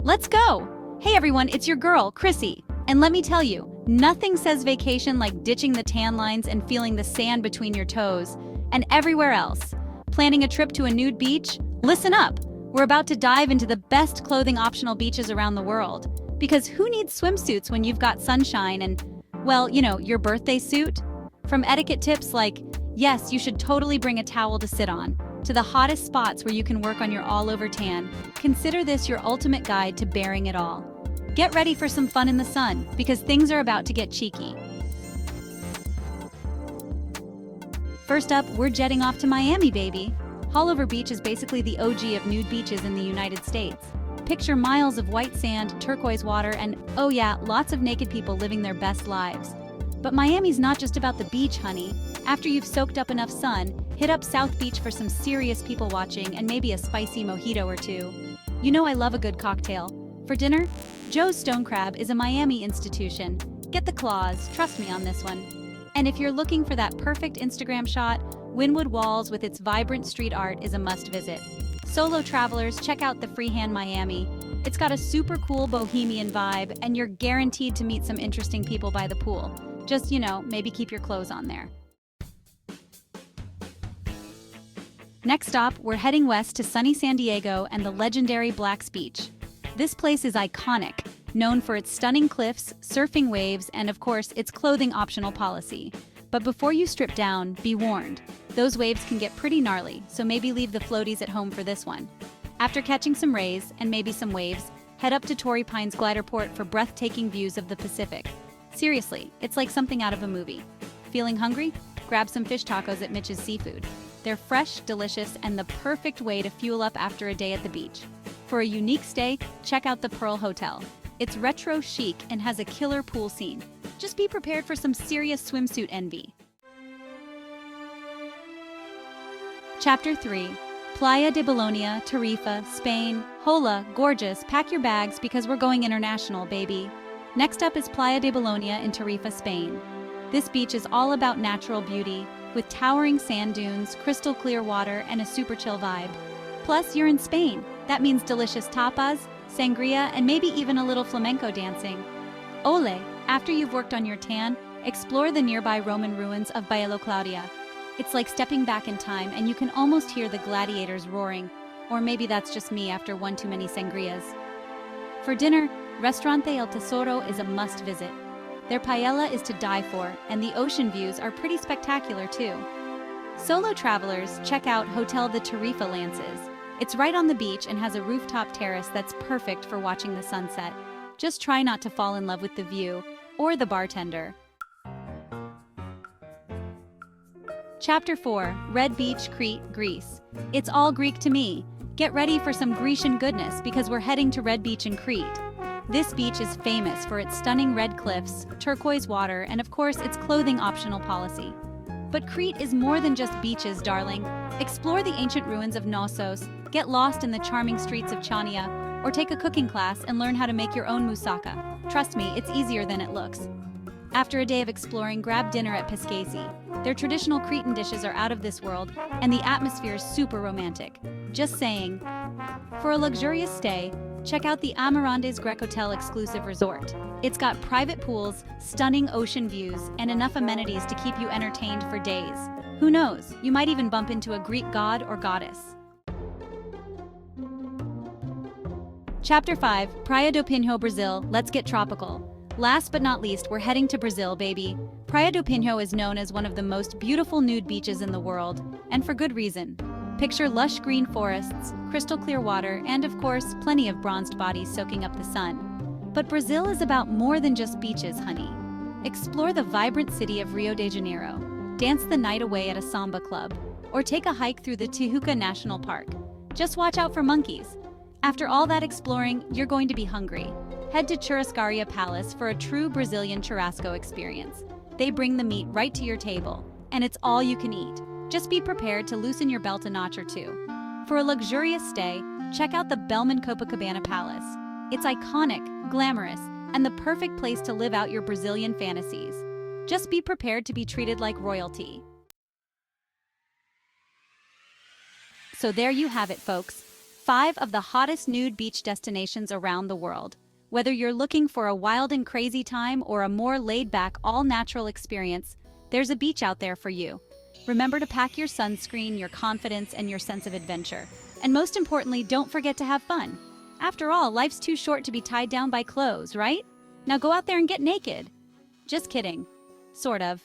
Let's go! Hey everyone, it's your girl, Chrissy. And let me tell you, nothing says vacation like ditching the tan lines and feeling the sand between your toes. And everywhere else. Planning a trip to a nude beach? Listen up! We're about to dive into the best clothing optional beaches around the world. Because who needs swimsuits when you've got sunshine and, well, your birthday suit? From etiquette tips like, yes, you should totally bring a towel to sit on, to the hottest spots where you can work on your all-over tan, consider this your ultimate guide to bearing it all. Get ready for some fun in the sun, because things are about to get cheeky. First up, we're jetting off to Miami, baby. Haulover Beach is basically the OG of nude beaches in the United States. Picture miles of white sand, turquoise water, and, oh yeah, lots of naked people living their best lives. But Miami's not just about the beach, honey. After you've soaked up enough sun, hit up South Beach for some serious people watching and maybe a spicy mojito or two. You know I love a good cocktail. For dinner, Joe's Stone Crab is a Miami institution. Get the claws, trust me on this one. And if you're looking for that perfect Instagram shot, Wynwood Walls with its vibrant street art is a must-visit. Solo travelers, check out the Freehand Miami. It's got a super cool bohemian vibe, and you're guaranteed to meet some interesting people by the pool. Just, maybe keep your clothes on there. Next stop, we're heading west to sunny San Diego and the legendary Black's Beach. This place is iconic, known for its stunning cliffs, surfing waves, and of course, its clothing optional policy. But before you strip down, be warned. Those waves can get pretty gnarly, so maybe leave the floaties at home for this one. After catching some rays and maybe some waves, head up to Torrey Pines Glider Port for breathtaking views of the Pacific. Seriously, it's like something out of a movie. Feeling hungry? Grab some fish tacos at Mitch's Seafood. They're fresh, delicious, and the perfect way to fuel up after a day at the beach. For a unique stay, check out the Pearl Hotel. It's retro chic and has a killer pool scene. Just be prepared for some serious swimsuit envy. Chapter 3. Playa de Bolonia, Tarifa, Spain. Hola, gorgeous, pack your bags because we're going international, baby. Next up is Playa de Bolonia in Tarifa, Spain. This beach is all about natural beauty, with towering sand dunes, crystal clear water, and a super chill vibe. Plus, you're in Spain. That means delicious tapas, sangria, and maybe even a little flamenco dancing. Ole, after you've worked on your tan, explore the nearby Roman ruins of Baelo Claudia. It's like stepping back in time and you can almost hear the gladiators roaring. Or maybe that's just me after one too many sangrias. For dinner, Restaurante El Tesoro is a must-visit. Their paella is to die for, and the ocean views are pretty spectacular too. Solo travelers, check out Hotel the Tarifa Lances. It's right on the beach and has a rooftop terrace that's perfect for watching the sunset. Just try not to fall in love with the view or the bartender. Chapter 4. Red Beach, Crete, Greece. It's all Greek to me. Get ready for some Grecian goodness because we're heading to Red Beach in Crete. This beach is famous for its stunning red cliffs, turquoise water, and of course its clothing optional policy. But Crete is more than just beaches, darling. Explore the ancient ruins of Knossos, get lost in the charming streets of Chania, or take a cooking class and learn how to make your own moussaka. Trust me, it's easier than it looks. After a day of exploring, grab dinner at Pescasi. Their traditional Cretan dishes are out of this world, and the atmosphere is super romantic. Just saying. For a luxurious stay, check out the Amarandes Grecotel exclusive resort. It's got private pools, stunning ocean views, and enough amenities to keep you entertained for days. Who knows, you might even bump into a Greek god or goddess. Chapter 5. Praia do Pinho, Brazil. Let's get tropical. Last but not least, we're heading to Brazil, baby. Praia do Pinho is known as one of the most beautiful nude beaches in the world, and for good reason. Picture lush green forests, crystal clear water, and of course, plenty of bronzed bodies soaking up the sun. But Brazil is about more than just beaches, honey. Explore the vibrant city of Rio de Janeiro, dance the night away at a samba club, or take a hike through the Tijuca National Park. Just watch out for monkeys. After all that exploring, you're going to be hungry. Head to Churrascaria Palace for a true Brazilian churrasco experience. They bring the meat right to your table, and it's all you can eat. Just be prepared to loosen your belt a notch or two. For a luxurious stay, check out the Belmond Copacabana Palace. It's iconic, glamorous, and the perfect place to live out your Brazilian fantasies. Just be prepared to be treated like royalty. So there you have it, folks. 5 of the hottest nude beach destinations around the world. Whether you're looking for a wild and crazy time or a more laid-back, all-natural experience, there's a beach out there for you. Remember to pack your sunscreen, your confidence, and your sense of adventure. And most importantly, don't forget to have fun. After all, life's too short to be tied down by clothes, right? Now go out there and get naked. Just kidding. Sort of.